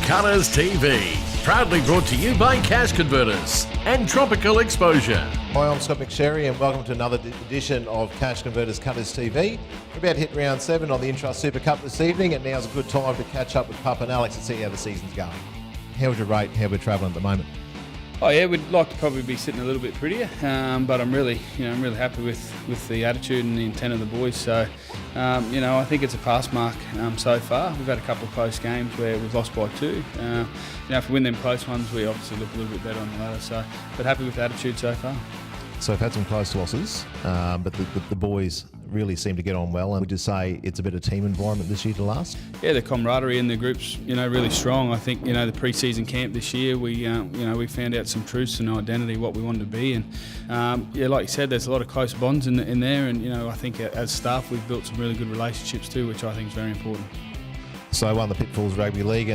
Cutters TV, proudly brought to you by Cash Converters and Tropical Exposure. Hi, I'm Scott McSherry and welcome to another edition of Cash Converters Cutters TV. We're about to hit round 7 of the Intrust Super Cup this evening, and now's a good time to catch up with Pupp and Alex and see how the season's going. How would you rate how we're travelling at the moment? Oh yeah, we'd like to probably be sitting a little bit prettier, but I'm really happy with the attitude and the intent of the boys. So, I think it's a pass mark so far. We've had a couple of close games where we've lost by 2. If we win them close ones, we obviously look a little bit better on the ladder. So, but happy with the attitude so far. So we've had some close losses, but the boys really seem to get on well. And would you say it's a better team environment this year to last? Yeah, the camaraderie in the group's really strong. I think the pre-season camp this year we found out some truths and identity, what we wanted to be, and like you said, there's a lot of close bonds in there, and I think as staff we've built some really good relationships too, which I think is very important. So one of the pitfalls of rugby league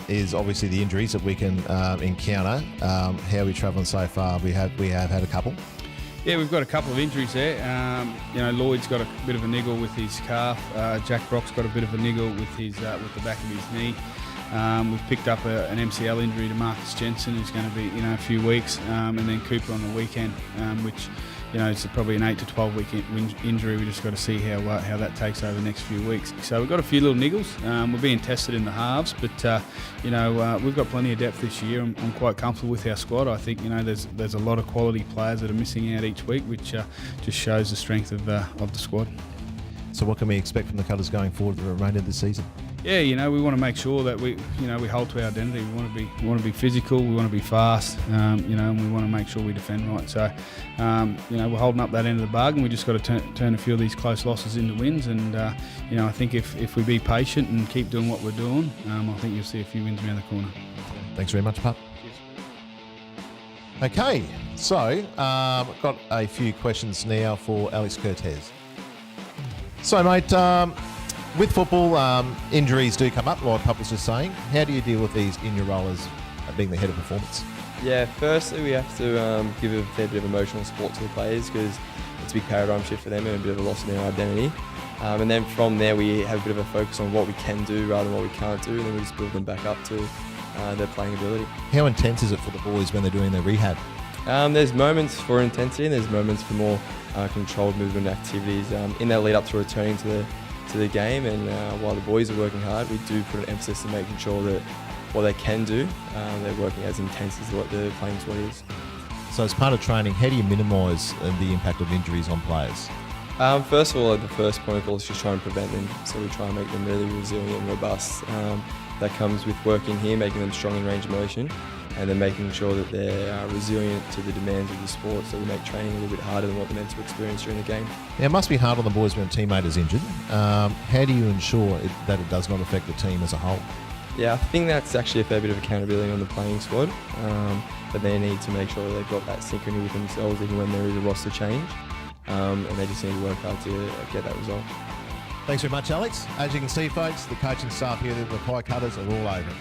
is obviously the injuries that we can encounter. How are we travelling so far? We have had a couple. Yeah, we've got a couple of injuries there. Lloyd's got a bit of a niggle with his calf. Jack Brock's got a bit of a niggle with his with the back of his knee. We've picked up an MCL injury to Marcus Jensen, who's going to be a few weeks, and then Cooper on the weekend, which it's probably an 8 to 12 week injury. We just got to see how that takes over the next few weeks. So we've got a few little niggles. We're being tested in the halves, but we've got plenty of depth this year. I'm quite comfortable with our squad. I think there's a lot of quality players that are missing out each week, which just shows the strength of the squad. So what can we expect from the Cutters going forward for the remainder of the season? Yeah, we want to make sure that we hold to our identity. We want to be physical. We want to be fast. And we want to make sure we defend right. So, we're holding up that end of the bargain. We just got to turn a few of these close losses into wins. And I think if we be patient and keep doing what we're doing, I think you'll see a few wins around the corner. Thanks very much, Pupp. Okay, so I've got a few questions now for Alex Cortez. So, mate. With football, injuries do come up, like Pupp was just saying. How do you deal with these in your role as being the head of performance? Yeah, firstly we have to give a fair bit of emotional support to the players, because it's a big paradigm shift for them and a bit of a loss in their identity. And then from there we have a bit of a focus on what we can do rather than what we can't do, and then we just build them back up to their playing ability. How intense is it for the boys when they're doing their rehab? There's moments for intensity and there's moments for more controlled movement activities in their lead up to returning to the game, and while the boys are working hard, we do put an emphasis in making sure that what they can do, they're working as intense as what the playing squad is. So as part of training, how do you minimise the impact of injuries on players? First of all, the first point of all is just try and prevent them, so we try and make them really resilient and robust. That comes with working here, making them strong in range of motion, and then making sure that they're resilient to the demands of the sport, so we make training a little bit harder than what they're meant to experience during the game. Now, it must be hard on the boys when a teammate is injured. How do you ensure that it does not affect the team as a whole? Yeah, I think that's actually a fair bit of accountability on the playing squad, but they need to make sure that they've got that synchrony with themselves even when there is a roster change, and they just need to work hard to get that result. Thanks very much, Alex. As you can see, folks, the coaching staff here at the Mackay Cutters are all over.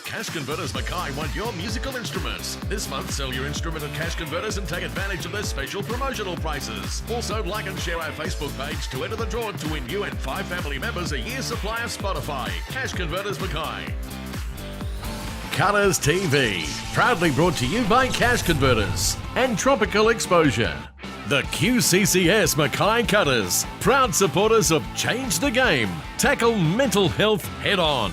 Cash Converters Mackay want your musical instruments. This month, sell your instrument at Cash Converters and take advantage of their special promotional prices. Also, like and share our Facebook page to enter the draw to win you and 5 family members a year's supply of Spotify. Cash Converters Mackay. Cutters TV, proudly brought to you by Cash Converters and Tropical Exposure. The QCCS Mackay Cutters, proud supporters of Change the Game. Tackle mental health head on.